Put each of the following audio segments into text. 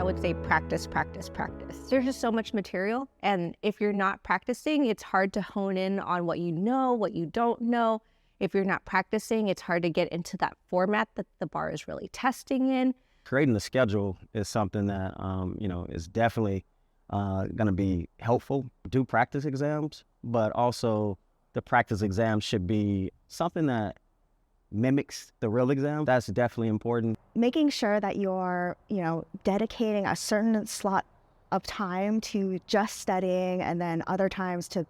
would say practice, practice, practice. There's just so much material. And if you're not practicing, it's hard to hone in on what you know, what you don't know. If you're not practicing, it's hard to get into that format that the bar is really testing in. Creating the schedule is something that, is definitely going to be helpful. Do practice exams, but also the practice exam should be something that mimics the real exam. That's definitely important. Making sure that you're, dedicating a certain slot of time to just studying and then other times to,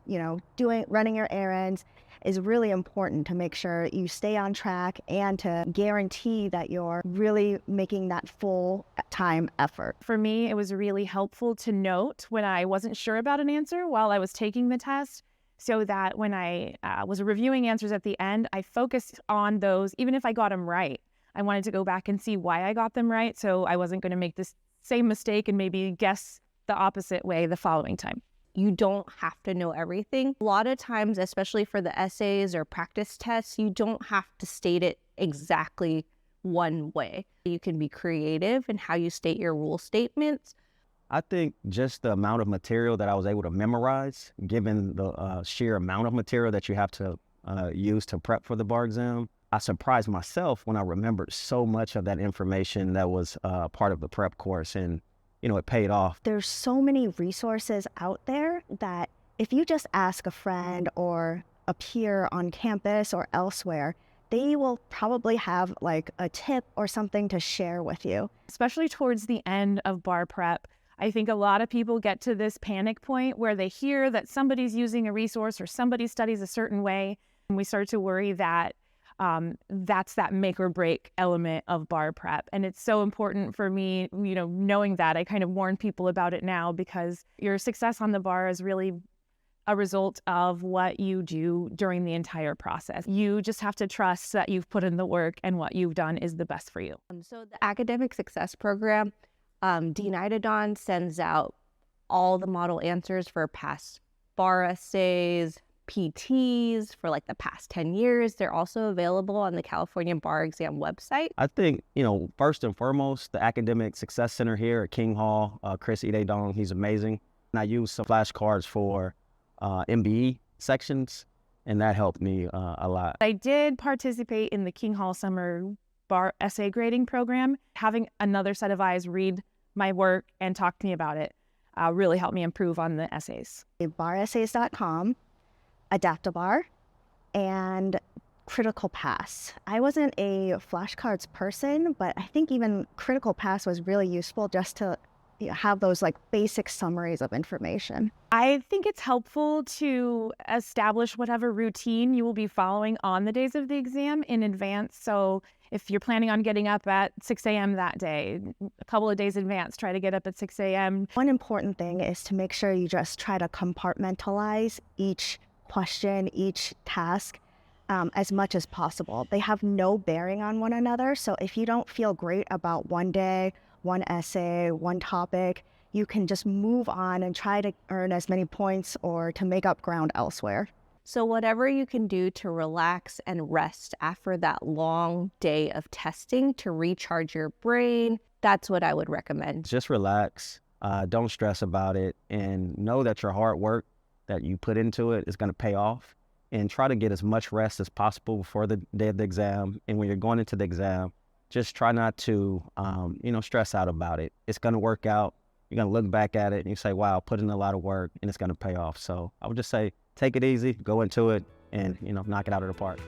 running your errands is really important to make sure you stay on track and to guarantee that you're really making that full time effort. For me, it was really helpful to note when I wasn't sure about an answer while I was taking the test, so that when I was reviewing answers at the end, I focused on those, even if I got them right. I wanted to go back and see why I got them right, so I wasn't going to make this same mistake and maybe guess the opposite way the following time. You don't have to know everything. A lot of times, especially for the essays or practice tests, you don't have to state it exactly one way. You can be creative in how you state your rule statements. I think just the amount of material that I was able to memorize, given the sheer amount of material that you have to use to prep for the bar exam, I surprised myself when I remembered so much of that information that was part of the prep course, and it paid off. There's so many resources out there that if you just ask a friend or a peer on campus or elsewhere, they will probably have like a tip or something to share with you. Especially towards the end of bar prep, I think a lot of people get to this panic point where they hear that somebody's using a resource or somebody studies a certain way, and we start to worry that that's that make or break element of bar prep. And it's so important for me, knowing that. I kind of warn people about it now, because your success on the bar is really a result of what you do during the entire process. You just have to trust that you've put in the work and what you've done is the best for you. So the Academic Success Program, Dean Idadon sends out all the model answers for past bar essays, PTs for like the past 10 years. They're also available on the California Bar Exam website. I think, first and foremost, the Academic Success Center here at King Hall, Chris Idadon, he's amazing. And I used some flashcards for MBE sections, and that helped me a lot. I did participate in the King Hall Summer Bar Essay Grading Program. Having another set of eyes read my work and talk to me about it really helped me improve on the essays. Baressays.com, Adaptabar, and Critical Pass. I wasn't a flashcards person, but I think even Critical Pass was really useful just to have those like basic summaries of information. I think it's helpful to establish whatever routine you will be following on the days of the exam in advance. So if you're planning on getting up at 6 a.m. that day, a couple of days in advance, try to get up at 6 a.m. One important thing is to make sure you just try to compartmentalize each question, each task as much as possible. They have no bearing on one another. So if you don't feel great about one day, one essay, one topic, you can just move on and try to earn as many points or to make up ground elsewhere. So whatever you can do to relax and rest after that long day of testing to recharge your brain, that's what I would recommend. Just relax, don't stress about it, and know that your hard work that you put into it is going to pay off, and try to get as much rest as possible before the day of the exam. And when you're going into the exam, just try not to, stress out about it. It's going to work out. You're going to look back at it and you say, wow, I put in a lot of work and it's going to pay off. So I would just say, take it easy, go into it, and, knock it out of the park.